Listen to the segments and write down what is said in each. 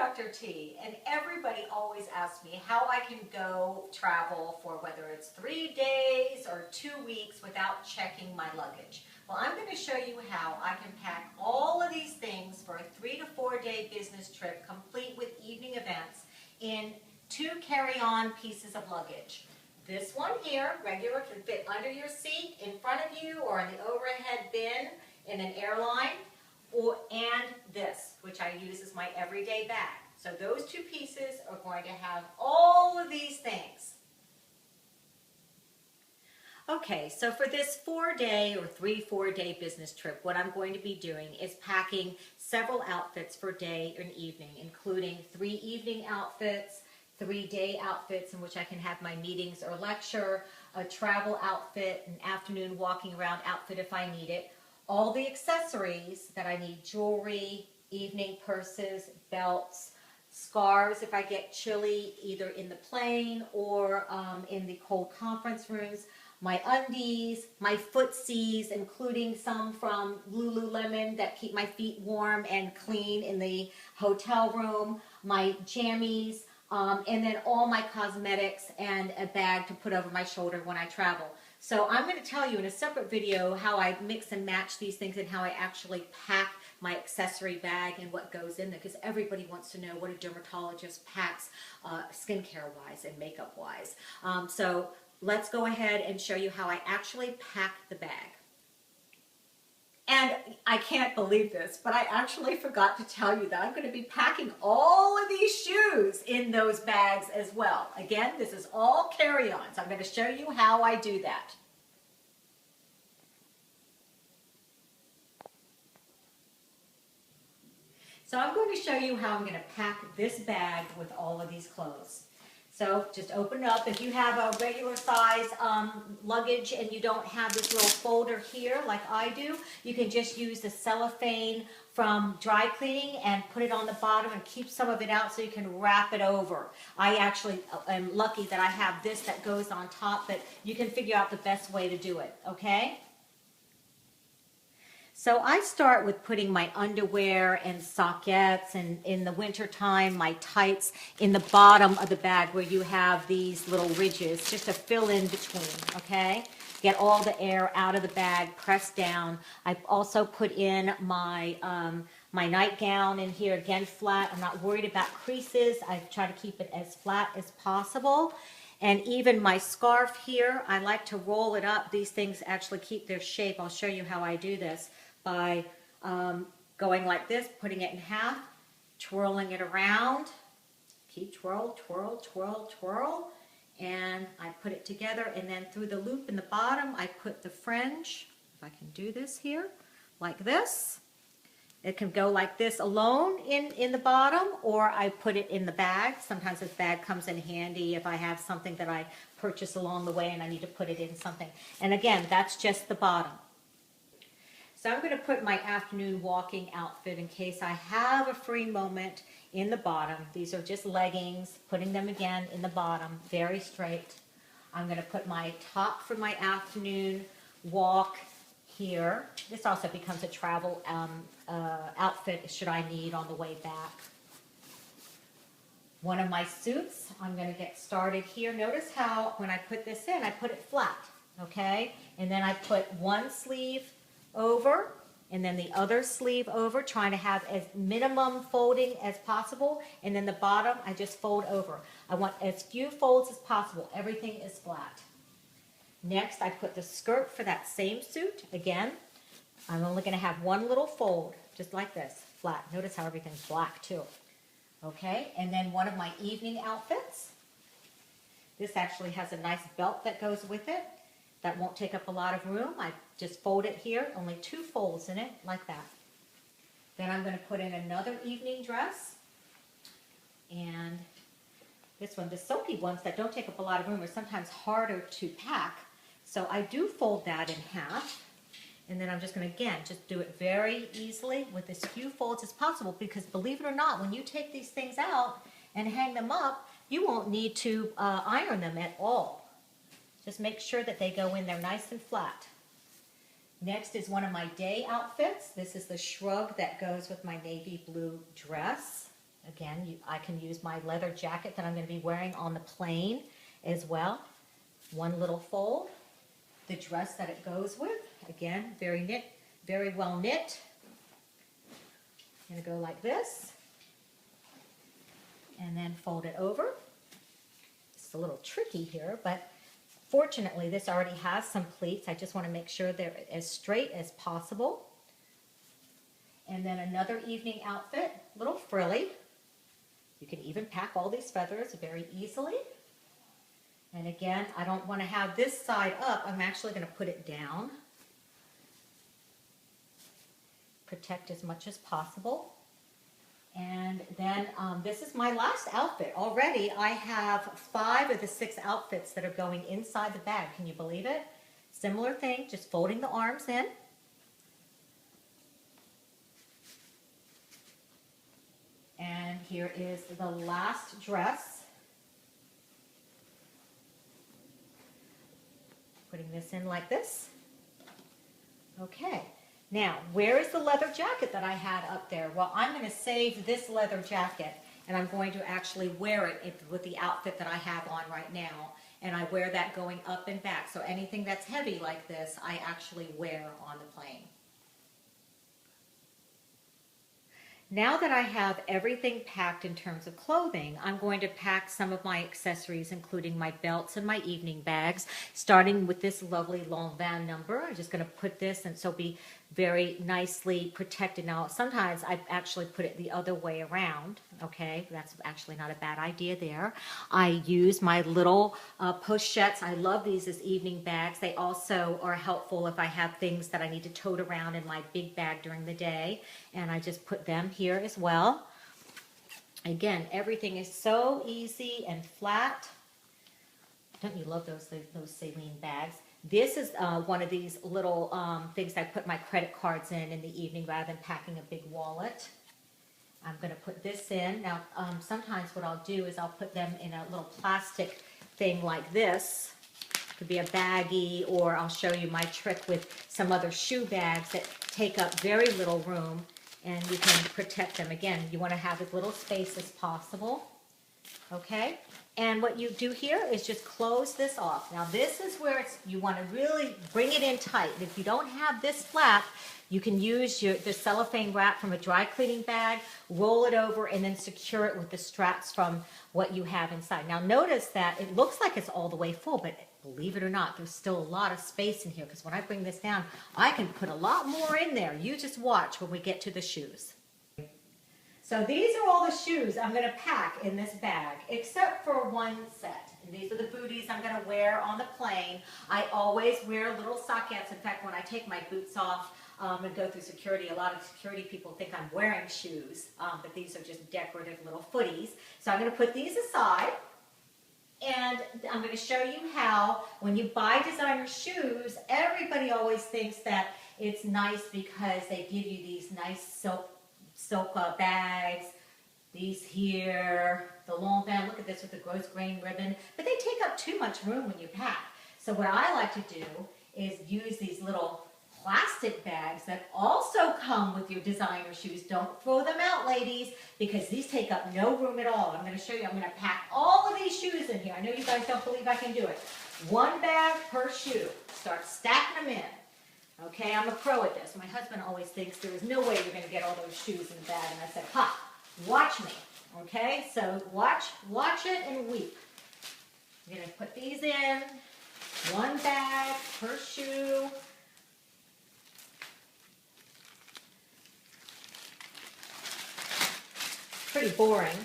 Dr. T, and everybody always asks me how I can go travel for whether it's 3 days or 2 weeks without checking my luggage. Well, I'm going to show you how I can pack all of these things for a 3 to 4 day business trip, complete with evening events, in 2 carry-on pieces of luggage. This one here, regular, can fit under your seat, in front of you, or in the overhead bin in an airline. And this, which I use as my everyday bag. So those 2 pieces are going to have all of these things. Okay, so for this 4-day or 3-4 day business trip, what I'm going to be doing is packing several outfits for day and evening, including 3 evening outfits, 3 day outfits in which I can have my meetings or lecture, a travel outfit, an afternoon walking around outfit if I need it, all the accessories that I need, jewelry, evening purses, belts, scarves if I get chilly either in the plane or in the cold conference rooms, my undies, my footsies, including some from Lululemon that keep my feet warm and clean in the hotel room, my jammies, and then all my cosmetics and a bag to put over my shoulder when I travel. So I'm going to tell you in a separate video how I mix and match these things and how I actually pack my accessory bag and what goes in there, because everybody wants to know what a dermatologist packs skincare-wise and makeup-wise. So let's go ahead and show you how I actually pack the bag. And I can't believe this, but I actually forgot to tell you that I'm going to be packing all of these shoes in those bags as well. Again, this is all carry-on, so I'm going to show you how I do that. So I'm going to show you how I'm going to pack this bag with all of these clothes. So just open it up. If you have a regular size luggage and you don't have this little folder here like I do, you can just use the cellophane from dry cleaning and put it on the bottom and keep some of it out so you can wrap it over. I actually am lucky that I have this that goes on top, but you can figure out the best way to do it, okay? So I start with putting my underwear and sockettes, and in the winter time my tights in the bottom of the bag where you have these little ridges just to fill in between, okay? Get all the air out of the bag, press down. I've also put in my my nightgown in here, again flat. I'm not worried about creases. I try to keep it as flat as possible. And even my scarf here, I like to roll it up. These things actually keep their shape. I'll show you how I do this by going like this, putting it in half, twirling it around. Keep twirl, twirl, twirl, twirl. And I put it together, and then through the loop in the bottom, I put the fringe. If I can do this here, like this. It can go like this alone in the bottom, or I put it in the bag. Sometimes this bag comes in handy if I have something that I purchase along the way and I need to put it in something. And again, that's just the bottom. So I'm going to put my afternoon walking outfit in case I have a free moment in the bottom. These are just leggings, putting them again in the bottom, very straight. I'm going to put my top for my afternoon walk here. This also becomes a travel outfit should I need on the way back. One of my suits, I'm going to get started here. Notice how when I put this in, I put it flat, okay? And then I put one sleeve over and then the other sleeve over, trying to have as minimum folding as possible. And then the bottom, I just fold over. I want as few folds as possible. Everything is flat. Next, I put the skirt for that same suit. Again, I'm only going to have one little fold, just like this, flat. Notice how everything's black too. Okay, and then one of my evening outfits. This actually has a nice belt that goes with it. That won't take up a lot of room. I just fold it here, only 2 folds in it, like that. Then I'm going to put in another evening dress. And this one, the silky ones that don't take up a lot of room are sometimes harder to pack. So I do fold that in half. And then I'm just going to, again, just do it very easily with as few folds as possible, because believe it or not, when you take these things out and hang them up, you won't need to iron them at all. Just make sure that they go in there nice and flat. Next is one of my day outfits. This is the shrug that goes with my navy blue dress. Again, I can use my leather jacket that I'm going to be wearing on the plane as well. One little fold. The dress that it goes with, again, very knit, very well knit. I'm going to go like this. And then fold it over. It's a little tricky here, but fortunately this already has some pleats. I just want to make sure they're as straight as possible. And then another evening outfit, a little frilly. You can even pack all these feathers very easily. And again, I don't want to have this side up. I'm actually going to put it down. Protect as much as possible. And then this is my last outfit. Already I have 5 of the 6 outfits that are going inside the bag. Can you believe it? Similar thing, just folding the arms in. And here is the last dress. Putting this in like this. Okay. Now, where is the leather jacket that I had up there? Well, I'm going to save this leather jacket, and I'm going to actually wear it with the outfit that I have on right now. And I wear that going up and back. So anything that's heavy like this, I actually wear on the plane. Now that I have everything packed in terms of clothing, I'm going to pack some of my accessories, including my belts and my evening bags, starting with this lovely Lanvin number. I'm just going to put this, and so be very nicely protected. Now, sometimes I actually put it the other way around, okay? That's actually not a bad idea there. I use my little pochettes. I love these as evening bags. They also are helpful if I have things that I need to tote around in my big bag during the day, and I just put them here as well. Again, everything is so easy and flat. Don't you love those saline bags? This is one of these little things I put my credit cards in the evening rather than packing a big wallet. I'm going to put this in. Now, sometimes what I'll do is I'll put them in a little plastic thing like this. It could be a baggie, or I'll show you my trick with some other shoe bags that take up very little room, and you can protect them. Again, you want to have as little space as possible. Okay? And what you do here is just close this off. Now this is where you want to really bring it in tight. If you don't have this flap, you can use the cellophane wrap from a dry cleaning bag, roll it over, and then secure it with the straps from what you have inside. Now notice that it looks like it's all the way full, but believe it or not, there's still a lot of space in here, because when I bring this down, I can put a lot more in there. You just watch when we get to the shoes. So these are all the shoes I'm going to pack in this bag, except for one set. And these are the booties I'm going to wear on the plane. I always wear little sockettes. In fact, when I take my boots off and go through security, a lot of security people think I'm wearing shoes, but these are just decorative little footies. So I'm going to put these aside. And I'm going to show you how, when you buy designer shoes, everybody always thinks that it's nice because they give you these nice silk bags, these here, the Lanvin, look at this with the gross grain ribbon, but they take up too much room when you pack. So what I like to do is use these little plastic bags that also come with your designer shoes. Don't throw them out, ladies, because these take up no room at all. I'm going to show you. I'm going to pack all of these shoes in here. I know you guys don't believe I can do it. One bag per shoe. Start stacking them in. Okay, I'm a pro at this. My husband always thinks there is no way you're going to get all those shoes in the bag. And I said, ha, watch me. Okay, so watch it and weep. I'm going to put these in. One bag per shoe. Pretty boring,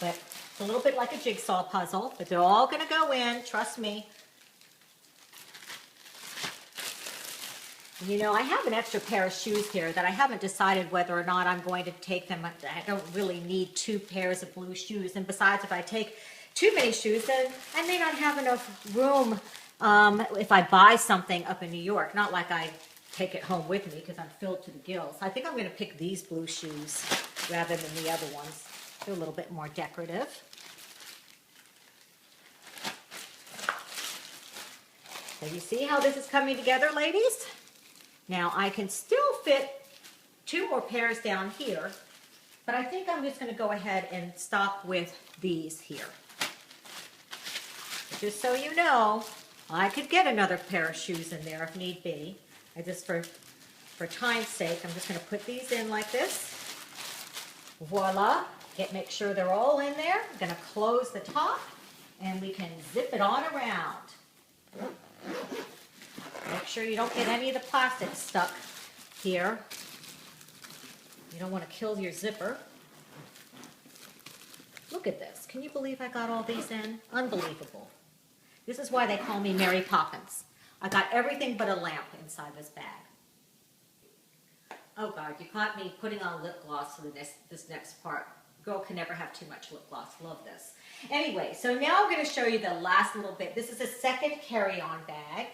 but it's a little bit like a jigsaw puzzle, but they're all going to go in, trust me. You know, I have an extra pair of shoes here that I haven't decided whether or not I'm going to take them. I don't really need 2 pairs of blue shoes, and besides, if I take too many shoes, then I may not have enough room if I buy something up in New York. Not like I take it home with me because I'm filled to the gills. I think I'm going to pick these blue shoes rather than the other ones. They're a little bit more decorative. So you see how this is coming together, ladies? Now I can still fit 2 more pairs down here. But I think I'm just going to go ahead and stop with these here. Just so you know, I could get another pair of shoes in there if need be. I just, for time's sake, I'm just going to put these in like this. Voila. Make sure they're all in there. I'm going to close the top, and we can zip it on around. Make sure you don't get any of the plastic stuck here. You don't want to kill your zipper. Look at this. Can you believe I got all these in? Unbelievable. This is why they call me Mary Poppins. I got everything but a lamp inside this bag. Oh God, you caught me putting on lip gloss for this next part. Girl can never have too much lip gloss. Love this. Anyway, so now I'm going to show you the last little bit. This is a second carry-on bag.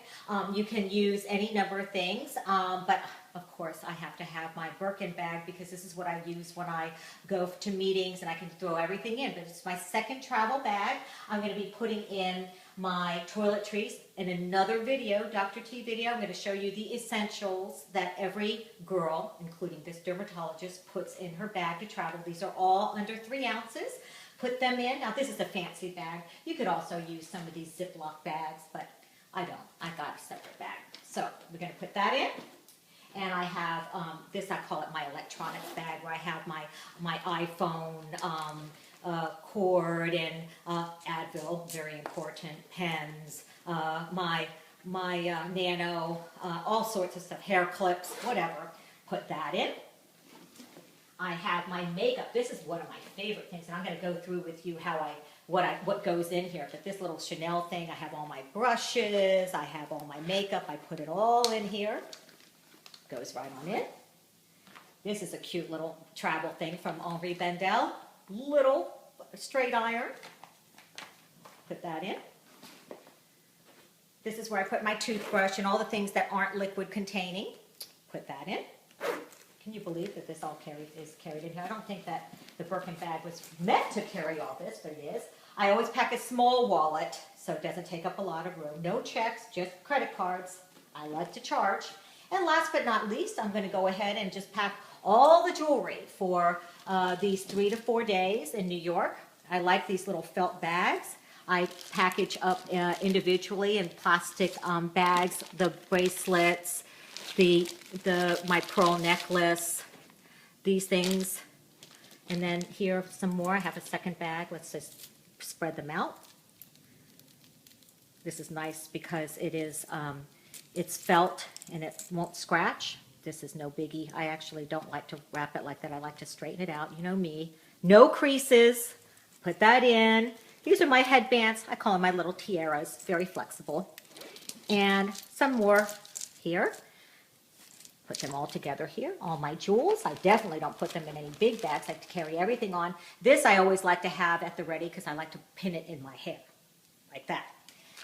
You can use any number of things, but of course I have to have my Birkin bag because this is what I use when I go to meetings and I can throw everything in. But it's my second travel bag. I'm going to be putting in my toiletries in another video, Dr. T video. I'm going to show you the essentials that every girl, including this dermatologist, puts in her bag to travel. These are all under 3 ounces. Put them in. Now this is a fancy bag. You could also use some of these Ziploc bags, but I don't. I got a separate bag. So we're going to put that in. And I have this, I call it my electronics bag, where I have my iPhone, cord, and Advil, very important, pens, my Nano, all sorts of stuff, hair clips, whatever. Put that in. I have my makeup. This is one of my favorite things, and I'm going to go through with you what goes in here. But this little Chanel thing, I have all my brushes, I have all my makeup. I put it all in here. Goes right on in. This is a cute little travel thing from Henri Bendel. Little straight iron. Put that in. This is where I put my toothbrush and all the things that aren't liquid containing. Put that in. Can you believe that this all is carried in here? I don't think that the Birkin bag was meant to carry all this, but it is. I always pack a small wallet so it doesn't take up a lot of room. No checks, just credit cards. I like to charge. And last but not least, I'm going to go ahead and just pack all the jewelry for these 3 to 4 days in New York. I like these little felt bags. I package up individually in plastic bags, the bracelets, my pearl necklace, these things. And then here some more. I have a second bag. Let's just spread them out. This is nice because it is it's felt and it won't scratch. This is no biggie. I actually don't like to wrap it like that. I like to straighten it out. You know me. No creases. Put that in. These are my headbands. I call them my little tiaras. Very flexible. And some more here. Put them all together here. All my jewels. I definitely don't put them in any big bags. I like to carry everything on. This I always like to have at the ready because I like to pin it in my hair. Like that.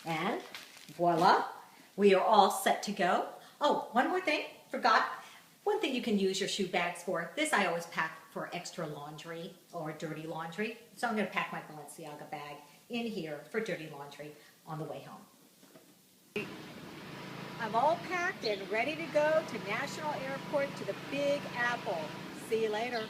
And voila. We are all set to go. Oh, one more thing. Forgot. One thing you can use your shoe bags for. This I always pack for extra laundry or dirty laundry. So I'm going to pack my Balenciaga bag in here for dirty laundry on the way home. I'm all packed and ready to go to National Airport to the Big Apple. See you later.